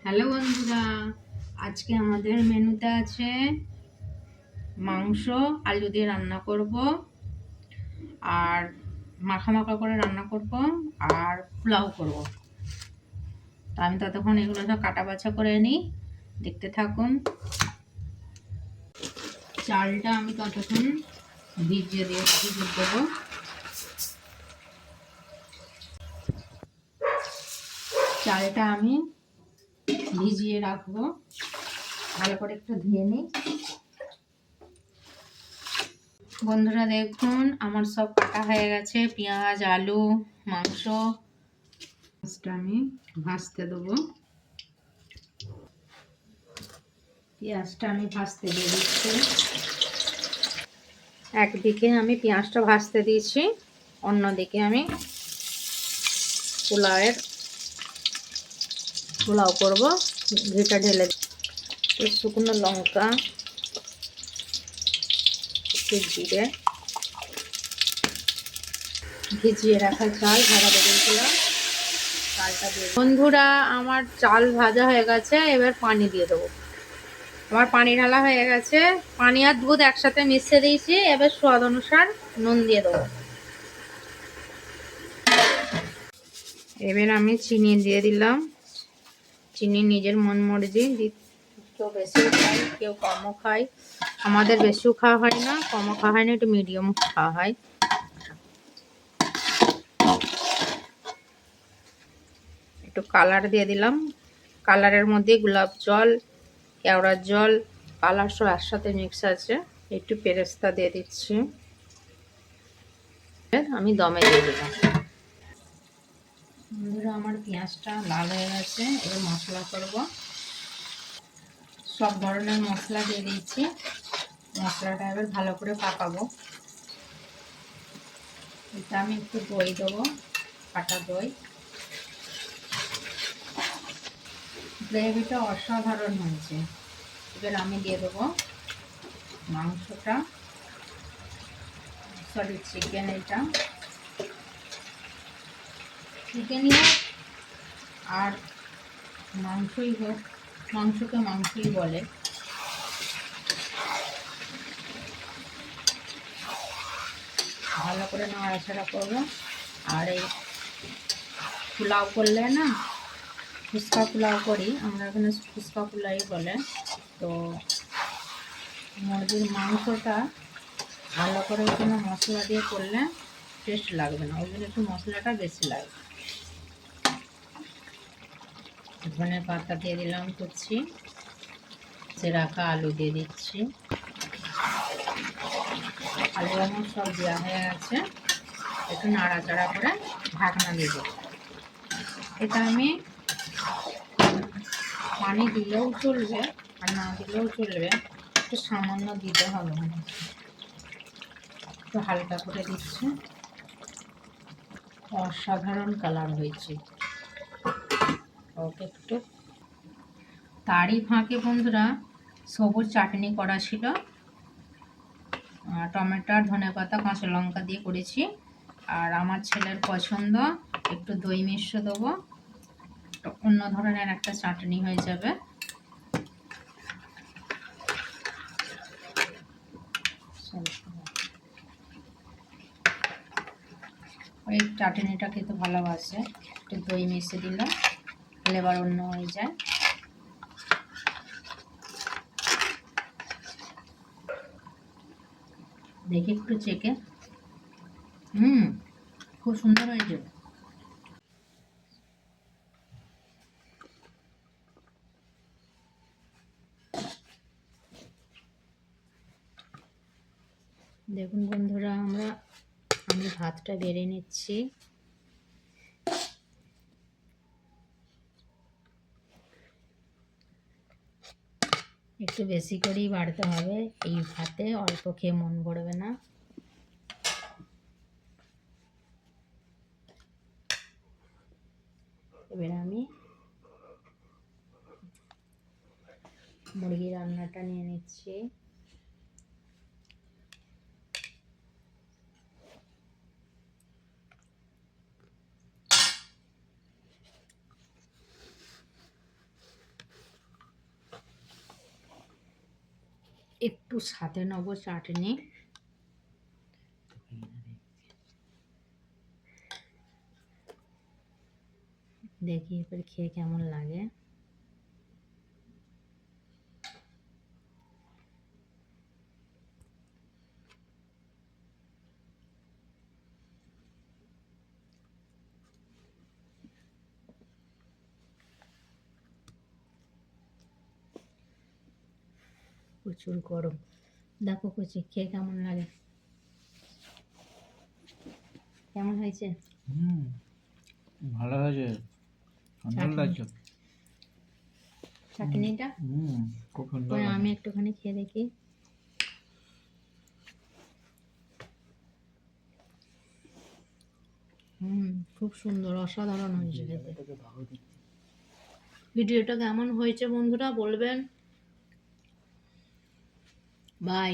Hello বন্ধুরা, আজকে আমাদের মেনুতে আছে মাংস আলু দিয়ে রান্না করব, আর মাখা মাখা করে রান্না করব, আর পোলাও করব। তো আমি ততক্ষণ এগুলো সব কাটা বাছা করে নিই, দেখতে থাকুন। চালটা আমি ততক্ষণ ভিজিয়ে দেবো। চালটা আমি ভিজিয়ে রাখবো, ভালো করে একটু ধুয়ে নিই। বন্ধুরা দেখুন, আমার সব কাটা হয়ে গেছে, পেঁয়াজ, আলু, মাংস। আমি ভাজতে দেবো, পেঁয়াজটা আমি ভাজতে দিয়ে দিচ্ছি। একদিকে আমি পেঁয়াজটা ভাজতে দিয়েছি, অন্যদিকে আমি পোলাও করব। ঘিটা ঢেলে শুকনো লঙ্কা, একটু জিরে, ভিজিয়ে রাখা চাল ভাজা দিয়েছিলাম, চালটা দিয়ে। বন্ধুরা, আমার চাল ভাজা হয়ে গেছে, এবার পানি দিয়ে দেবো। আমার পানি ঢালা হয়ে গেছে, পানি আর দুধ একসাথে মিশিয়ে দিয়েছি। এবার স্বাদ অনুসার নুন দিয়ে দেবো। এবার আমি চিনি দিয়ে দিলাম। চিনি নিজের মন মর্জি, কেউ বেশিও খায়, কেউ কমও খায়। আমাদের বেশিও খাওয়া হয় না, কমও খাওয়া হয় না, একটু মিডিয়াম খাওয়া হয়। একটু কালার দিয়ে দিলাম। কালারের মধ্যে গোলাপ জল, কেওড়ার জল, কালার সব একসাথে মিক্স আছে। একটু পেরেস্তা দিয়ে দিচ্ছি। আমি দমে দিয়ে দিলাম। বন্ধুরা, আমার পেঁয়াজটা লাল হয়ে গেছে, এবার মশলা করব। সব ধরনের মশলা দিয়ে দিচ্ছি। মশলাটা এবার ভালো করে পাকাবো। এটা আমি একটু দই দেবো, কাটা দই। গ্রেভিটা অসাধারণ হয়েছে। এবার আমি দিয়ে দেবো মাংসটা, সরি চিকেন। এটা চিকেনই হোক আর মাংসই হোক, মাংসকে মাংসই বলে। ভালো করে নাড়াচাড়া করবো। আর এই পোলাও করলে না, ফুচকা পোলাও করি আমরা, এখানে ফুচকা পোলাই বলে। তো মুরগির মাংসটা ভালো করে কোনো মশলা দিয়ে করলে টেস্ট লাগবে না, ওই জন্য একটু মশলাটা বেশি লাগবে। ধনে পাতা দিয়ে দিলাম কুচি, সে রাখা আলু দিয়ে দিচ্ছি। আলু আমার সব দেওয়া হয়ে গেছে, একটু নাড়াচাড়া করে ঢাকনা দিয়ে দেবো। এটা আমি পানি দিলেও চলবে আর না দিলেও চলবে, একটু সামান্য দিতে হবে, একটু হালকা করে দিচ্ছি। অসাধারণ কালার হয়েছে। ওকে, একটু তারই ফাঁকে বন্ধুরা সবুজ চাটনি করা ছিল, টমেটো, ধনেপাতা, কাঁচা লঙ্কা দিয়ে করেছি। আর আমার ছেলের পছন্দ, একটু দই মিশ্র দেবো, অন্য ধরনের একটা চাটনি হয়ে যাবে। ওই চাটনিটা খেতে ভালোবাসে, একটু দই মিশিয়ে দিলে ফ্লেভার অন্য হয়ে যায়। দেখি একটু চেকে, খুব সুন্দর হয়েছে। দেখুন বন্ধুরা, আমি ভাতটা বেড়ে নিচ্ছি। একটু বেশি করেই বাড়তে হবে, এই ভাতে অল্প খেয়ে মন ভরবে না। এবার আমি মুরগি রান্নাটা নিয়ে নিচ্ছি। একটু সাথে নেবো চাটনি। দেখি এবার খেয়ে কেমন লাগে। প্রচুর গরম। দেখো কচি খেয়ে কেমন লাগে, কেমন হয়েছে? ভালো হয়েছে, সুন্দর লাগছে। চাটনিটা খুব সুন্দর আমি লাগছে। একটুখানি খেয়ে দেখি। খুব সুন্দর, অসাধারণ হয়েছে খেতে। ভিডিওটা কেমন হয়েছে বন্ধুরা বলবেন। বাই।